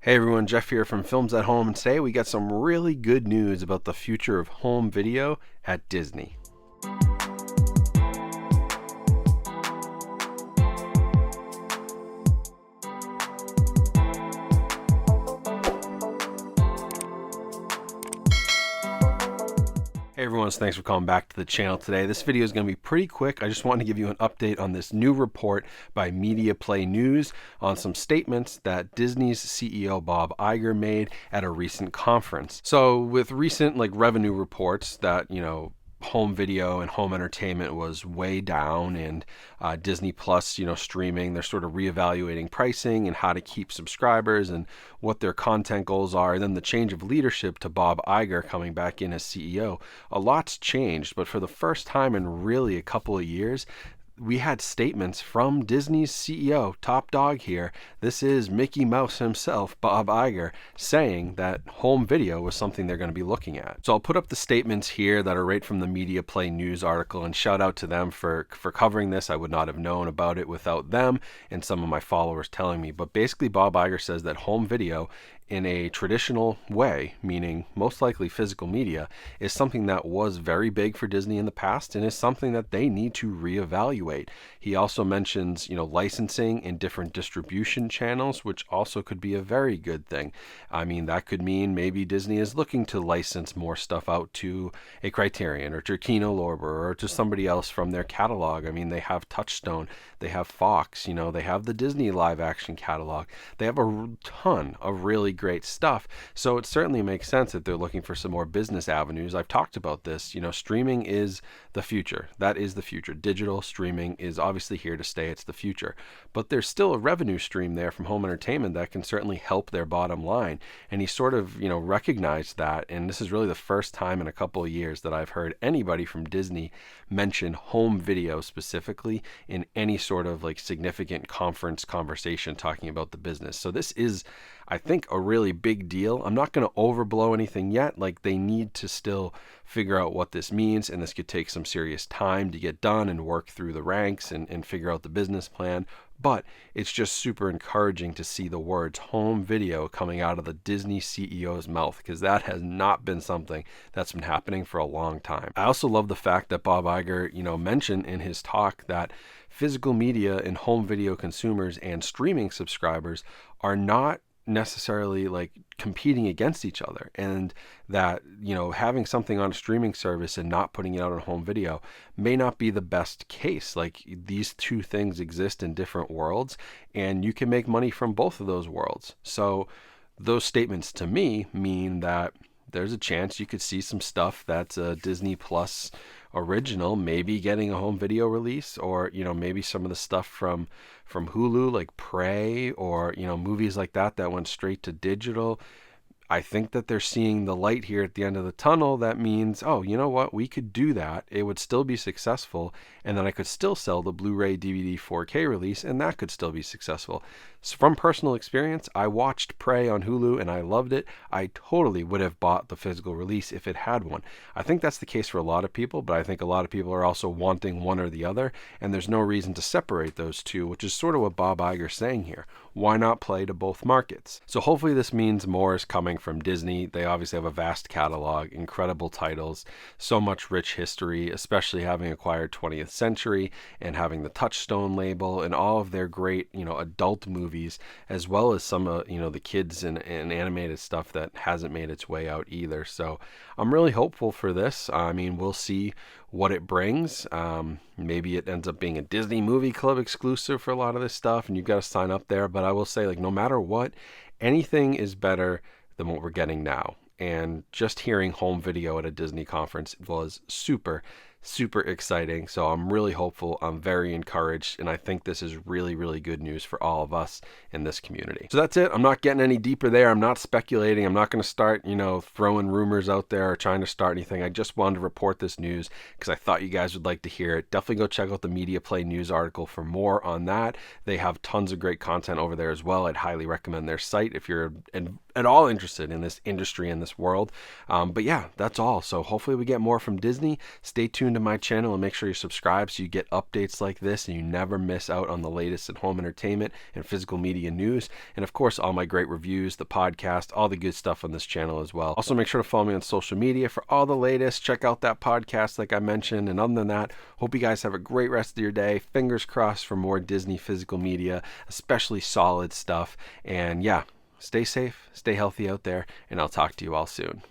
Hey everyone, Jeff here from Films at Home, and today we got some really good news about the future of home video at Disney. Hey everyone, thanks for coming back to the channel today. This video is going to be pretty quick. I just wanted to give you an update on this new report by Media Play News on some statements that Disney's CEO Bob Iger made at a recent conference. So with recent revenue reports that, home video and home entertainment was way down, and Disney Plus, streaming, they're sort of reevaluating pricing and how to keep subscribers and what their content goals are. And then the change of leadership to Bob Iger coming back in as CEO. A lot's changed, but for the first time in really a couple of years, we had statements from Disney's CEO, top dog here. This is Mickey Mouse himself, Bob Iger, saying that home video was something they're going to be looking at. So I'll put up the statements here that are right from the Media Play News article, and shout out to them for covering this. I would not have known about it without them and some of my followers telling me. But basically, Bob Iger says that home video in a traditional way, meaning most likely physical media, is something that was very big for Disney in the past and is something that they need to reevaluate. He also mentions, licensing in different distribution channels, which also could be a very good thing. I mean, that could mean maybe Disney is looking to license more stuff out to a Criterion or to Kino Lorber or to somebody else from their catalog. I mean, they have Touchstone, they have Fox, they have the Disney live action catalog. They have a ton of really great stuff. So it certainly makes sense that they're looking for some more business avenues. I've talked about this. Streaming is the future. That is the future. Digital streaming is obviously here to stay. It's the future. But there's still a revenue stream there from home entertainment that can certainly help their bottom line. And he sort of, recognized that. And this is really the first time in a couple of years that I've heard anybody from Disney mention home video specifically in any sort of significant conference conversation talking about the business. So this is, I think, a really big deal. I'm not going to overblow anything yet. They need to still figure out what this means, and this could take some serious time to get done and work through the ranks and figure out the business plan. But it's just super encouraging to see the words home video coming out of the Disney CEO's mouth, because that has not been something that's been happening for a long time. I also love the fact that Bob Iger, mentioned in his talk that physical media and home video consumers and streaming subscribers are not necessarily competing against each other, and that having something on a streaming service and not putting it out on home video may not be the best case. These two things exist in different worlds, and you can make money from both of those worlds. So those statements to me mean that there's a chance you could see some stuff that's a Disney Plus original maybe getting a home video release, or maybe some of the stuff from Hulu, like Prey, or movies like that went straight to digital. I think that they're seeing the light here at the end of the tunnel. That means, oh, you know what? We could do that. It would still be successful. And then I could still sell the Blu-ray, DVD, 4K release, and that could still be successful. So from personal experience, I watched Prey on Hulu and I loved it. I totally would have bought the physical release if it had one. I think that's the case for a lot of people, but I think a lot of people are also wanting one or the other. And there's no reason to separate those two, which is sort of what Bob Iger's saying here. Why not play to both markets? So hopefully this means more is coming from Disney. They obviously have a vast catalog, incredible titles, so much rich history, especially having acquired 20th Century and having the Touchstone label and all of their great, adult movies, as well as some, the kids and animated stuff that hasn't made its way out either. So I'm really hopeful for this. I mean, we'll see what it brings. Maybe it ends up being a Disney Movie Club exclusive for a lot of this stuff, and you've got to sign up there. But I will say, no matter what, anything is better than what we're getting now. And just hearing home video at a Disney conference was super exciting. So I'm really hopeful. I'm very encouraged. And I think this is really, really good news for all of us in this community. So that's it. I'm not getting any deeper there. I'm not speculating. I'm not going to start, throwing rumors out there or trying to start anything. I just wanted to report this news because I thought you guys would like to hear it. Definitely go check out the Media Play News article for more on that. They have tons of great content over there as well. I'd highly recommend their site if you're at all interested in this industry and this world. But yeah, that's all. So hopefully we get more from Disney. Stay tuned to my channel and make sure you subscribe so you get updates like this and you never miss out on the latest in home entertainment and physical media news. And of course, all my great reviews, the podcast, all the good stuff on this channel as well. Also, make sure to follow me on social media for all the latest. Check out that podcast like I mentioned. And other than that, hope you guys have a great rest of your day. Fingers crossed for more Disney physical media, especially solid stuff. And yeah, stay safe, stay healthy out there, and I'll talk to you all soon.